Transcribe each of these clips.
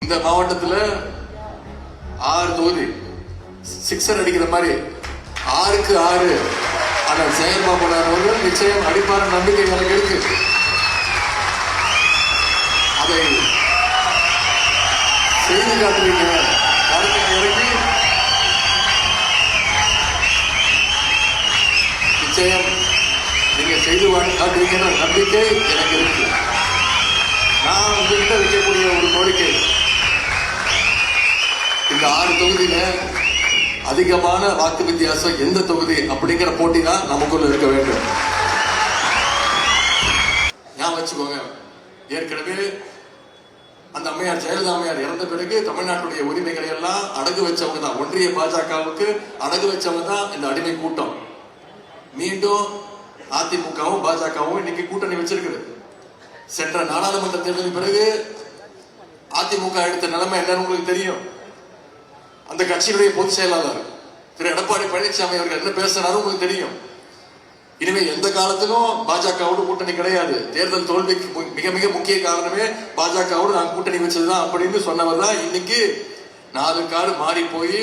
இந்த மாவட்டத்துல 6 தொகுதி சிக்ஸர் அடிக்கிற மாதிரி 6க்கு 6 ஆனால் ஜெயபாபு அவர்கள் நிச்சயம் அடிப்பார நம்பிக்கை எனக்கு இருக்கு. அதை செய்து காட்டுவீங்க. இறக்கி நிச்சயம் நீங்க செய்து காட்டுவீங்கிற நம்பிக்கை எனக்கு இருக்கு. நான் உங்ககிட்ட வைக்கக்கூடிய ஒரு கோரிக்கை, இந்த 6 தொகுதியில அதிகமான வாக்கு வித்தியாசம் எந்த தொகுதி அப்படிங்கிற போட்டி தான் நமக்குள்ள இருக்க வேண்டும். ஞாபகம் வச்சுக்கோங்க, ஏற்கனவே அந்த அம்மையார் ஜெயலலிதா அம்மையார் இறந்த பிறகு தமிழ்நாட்டுடைய உரிமைகளை எல்லாம் அடகு வச்சவங்க தான், ஒன்றிய பாஜகவுக்கு அடகு வச்சவங்க தான் இந்த அடிமை கூட்டம். மீண்டும் அதிமுகவும் பாஜகவும் இன்னைக்கு கூட்டணி வச்சிருக்குது. சென்ற நாடாளுமன்ற தேர்தலின் பிறகு அதிமுக எடுத்த நிலைமை என்னன்னு உங்களுக்கு தெரியும். அந்த கட்சியினுடைய பொதுச் செயலாளர் திரு எடப்பாடி பழனிசாமி அவர்கள் என்ன பேசினாரும் உங்களுக்கு தெரியும். இனிமே எந்த காலத்திலும் பாஜகவோடு கூட்டணி கிடையாது. தேர்தல் தோல்விக்கு மிக மிக முக்கிய காரணமே பாஜகவோடு நான் கூட்டணி வச்சதுதான் அப்படின்னு சொன்னவர் தான் இன்னைக்கு 4 காடு மாறி போய்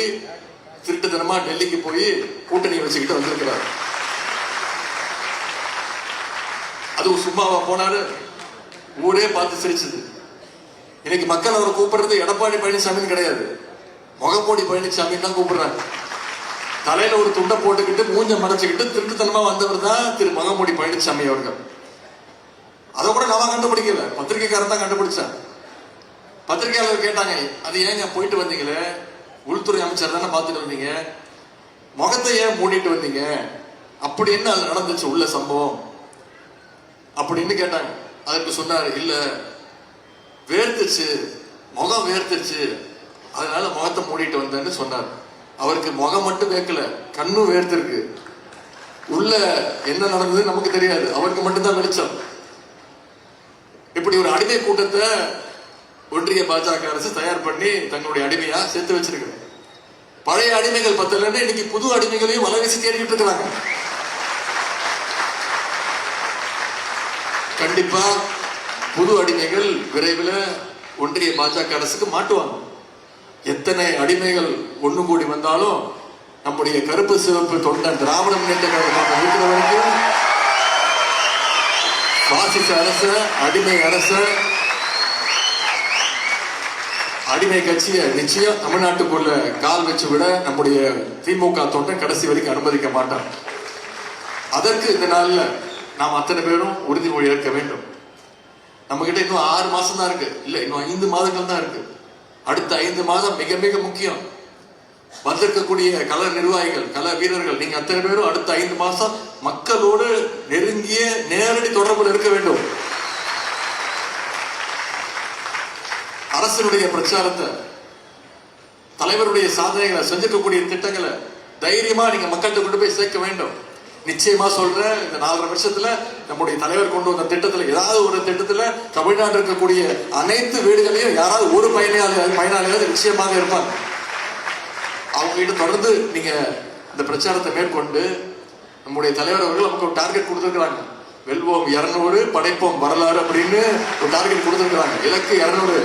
திருட்டுத்தனமா டெல்லிக்கு போய் கூட்டணி வச்சுக்கிட்டு வந்திருக்கிறார். அது சும்மாவா போனாரு? ஊரே பார்த்து சிரிச்சது. இன்னைக்கு மக்கள் அவரை கூப்பிடுறது எடப்பாடி பழனிசாமின்னு கிடையாது, முகப்போடி பழனிசாமி தான் கூப்பிடுறாங்க. தலையில ஒரு துண்டை போட்டுக்கிட்டு மூஞ்ச மறைச்சுக்கிட்டு திருட்டுத்தனமா வந்தவர் தான் திரு முகப்போடி பழனிசாமி அவர்கள். அதை கூட நான் கண்டுபிடிக்கல, பத்திரிகைக்காரன் தான் கண்டுபிடிச்சேன். பத்திரிகையாளர் கேட்டாங்க, அது ஏங்க போயிட்டு வந்தீங்களே, உள்துறை அமைச்சர் தானே பார்த்துட்டு வந்தீங்க, முகத்தை ஏன் மூடிட்டு வந்தீங்க, அப்படி என்ன அது நடந்துச்சு உள்ள சம்பவம் அப்படின்னு கேட்டாங்க. அதற்கு சொன்னாரு, இல்ல வேர்த்துச்சு, முகம் வேர்த்துச்சு, அதனால முகத்தை மூடிட்டு வந்தேன்னு சொன்னார். அவருக்கு முகம் மட்டும் வேர்க்கல, கண்ணும் வேர்த்திருக்கு. உள்ள என்ன நடந்தது நமக்கு தெரியாது, அவருக்கு மட்டும்தான் வெளிச்சம். இப்படி ஒரு அடிமை கூட்டத்தை ஒன்றிய பாஜக அரசு தயார் பண்ணி தங்களுடைய அடிமையா சேர்த்து வச்சிருக்கு. பழைய அடிமைகள் பத்தலன்னு இன்னைக்கு புது அடிமைகளையும் வலவீசி தேடிட்டு இருக்கிறாங்க. கண்டிப்பா புது அடிமைகள் விரைவில் ஒன்றிய பாஜக அரசுக்கு மாட்டுவாங்க. எத்தனை அடிமைகள் ஒண்ணு கூடி வந்தாலும் நம்முடைய கருப்பு சிவப்பு தொண்டன் திராவிட முன்னேற்ற கழகம் இருக்கிற வரைக்கும் பாசிச அரச, அடிமை அரச, அடிமை கட்சியை நிச்சயம் தமிழ்நாட்டுக்குள்ள கால் வச்சு விட நம்முடைய திமுக தொண்டன் கடைசி வரைக்கும் அனுமதிக்க மாட்டார். அதற்கு இந்த நாள்ல நாம் அத்தனை பேரும் உறுதிமொழி ஏற்க வேண்டும். நம்ம கிட்ட இன்னும் 6 மாசம் தான் இருக்கு, இல்ல இன்னும் 5 மாதங்கள் தான் இருக்கு. அடுத்த 5 மாதம் மிக மிக முக்கியம். வந்திருக்கக்கூடிய கள நிர்வாகிகள், கள வீரர்கள், நீங்க அத்தனை பேரும் அடுத்த 5 மாசம் மக்களோடு நெருங்கிய நேரடி தொடர்பில் இருக்க வேண்டும். அரசனுடைய பிரச்சாரத்தை, தலைவருடைய சாதனைகளை, செஞ்சிருக்கக்கூடிய திட்டங்களை தைரியமா நீங்க மக்கள்கிட்ட கொண்டு போய் சேர்க்க வேண்டும். நிச்சயமா சொல்றேன், இந்த 4.5 வருஷத்துல நம்முடைய தலைவர் கொண்டு வந்த திட்டத்துல ஏதாவது ஒரு திட்டத்துல தமிழ்நாட்டில் இருக்கக்கூடிய அனைத்து வீடுகளையும் யாராவது ஒரு பயனாளியாவது நிச்சயமாக இருப்பாங்க. அவங்க கிட்ட தொடர்ந்து நீங்க இந்த பிரச்சாரத்தை மேற்கொண்டு நம்முடைய தலைவர் அவர்கள் நமக்கு ஒரு டார்கெட் கொடுத்திருக்கிறாங்க. வெல்வோம் 200, படைப்போம் வரலாறு அப்படின்னு ஒரு டார்கெட் கொடுத்திருக்கிறாங்க. இலக்கு 200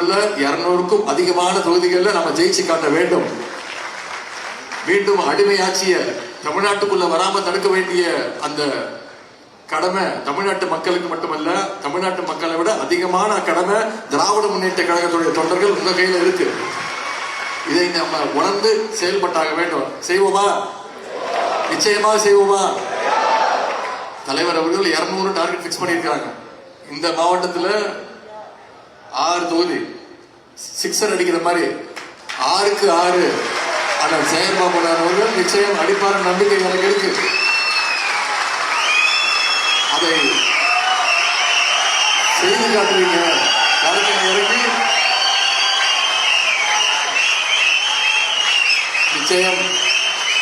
இல்ல 200க்கும் அதிகமான தொகுதிகளில் நம்ம ஜெயிச்சு காட்ட வேண்டும். மீண்டும் அடிமை ஆட்சிய தமிழ்நாட்டுக்குள்ள வராம தடுக்க வேண்டிய அந்த கடமை தமிழ்நாட்டு மக்களுக்கு மட்டுமல்ல, தமிழ்நாட்டு மக்களை விட அதிகமான கடமை திராவிட முன்னேற்ற கழகத்துடைய தொண்டர்கள் உங்க கையில இருக்கு. இதை நம்ம உணர்ந்து செயல்பட்டாக வேண்டும். செய்வோமா? நிச்சயமா செய்வோமா? தலைவர் அவர்கள் 200 டார்கெட் பிக்ஸ் பண்ணியிருக்காங்க. இந்த மாவட்டத்துல 6 தொகுதி சிக்ஸர் அடிக்கிற மாதிரி 6க்கு 6 ஆனால் ஜெயபாபு அவர்கள் நிச்சயம் அடிப்பார நம்பிக்கை எனக்கு இருக்கு. அதை செய்து காட்டுவீங்க. இறக்கி நிச்சயம்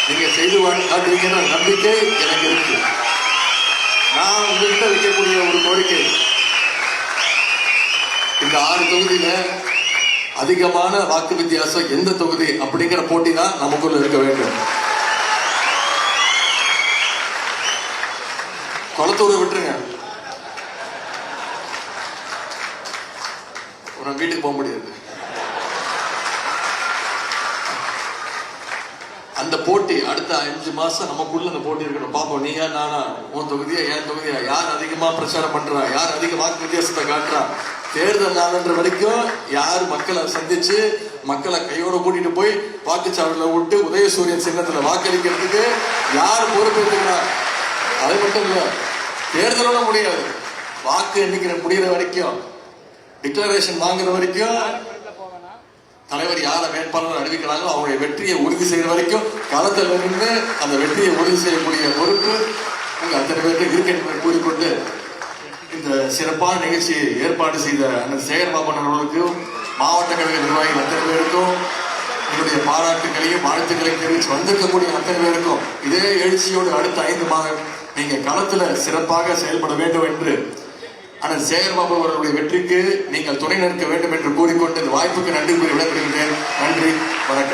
நீங்க செய்து காட்டுவீங்கிற நம்பிக்கை எனக்கு இருக்கு. நான் உங்ககிட்ட வைக்கக்கூடிய ஒரு கோரிக்கை, இந்த 6 தொகுதியில அதிகமான வாக்கு வித்தியாசம் எந்த தொகுதி அப்படிங்கிற போட்டி தான் நமக்குள்ள இருக்க வேண்டும். குளத்தூரை விட்டுருங்க, நம்ம வீட்டுக்கு போக முடியாது. அந்த போட்டி அடுத்த 5 மாசம் நமக்குள்ள அந்த போட்டி இருக்கணும். பாப்போம், நீயா நானா, உன் தொகுதியா என் தொகுதியா, யார் அதிகமா பிரச்சாரம் பண்றா, யார் அதிக வாக்கு வித்தியாசத்தை காட்டுறா. தேர்தல் நாளன்ற வரைக்கும் யார் மக்களை சந்திச்சு மக்களை கையோட கூட்டிட்டு போய் வாக்குச்சாவடியில விட்டு உதயசூரியன் சின்னத்துல வாக்களிக்கிறதுக்கு யார் பொறுப்பேற்றுக்கிறா. அது மட்டும் இல்ல, தேர்தலோட முடியாது, வாக்கு எண்ணிக்கிற முடிகிற வரைக்கும், டிக்ளரேஷன் வாங்குற வரைக்கும், தலைவர் யார வேட்பாளர் அறிவிக்கிறாங்களோ அவங்களுடைய வெற்றியை உறுதி செய்யற வரைக்கும் களத்தில் இருந்து அந்த வெற்றியை உறுதி செய்யக்கூடிய பொறுப்பு உங்க அத்தனை பேருக்கு இருக்கு என்பதை கூறிக்கொண்டு இந்த சிறப்பான நிகழ்ச்சியை ஏற்பாடு செய்த அண்ணன் சேகர்பாபன் அவர்களுக்கும் மாவட்ட கழக நிர்வாகிகள் அத்தனை பேருக்கும் என்னுடைய பாராட்டுகளையும் வாழ்த்துக்களையும் தெரிவித்து வந்திருக்கக்கூடிய அத்தனை பேருக்கும் இதே எழுச்சியோடு அடுத்த 5 மாதம் நீங்க களத்துல சிறப்பாக செயல்பட வேண்டும் என்று அண்ணன் சேகர்பாபு அவர்களுடைய வெற்றிக்கு நீங்கள் துணை நிற்க வேண்டும் என்று கூறிக்கொண்டு இந்த வாய்ப்புக்கு நன்றி கூறி விடைபெறுகின்றேன். நன்றி, வணக்கம்.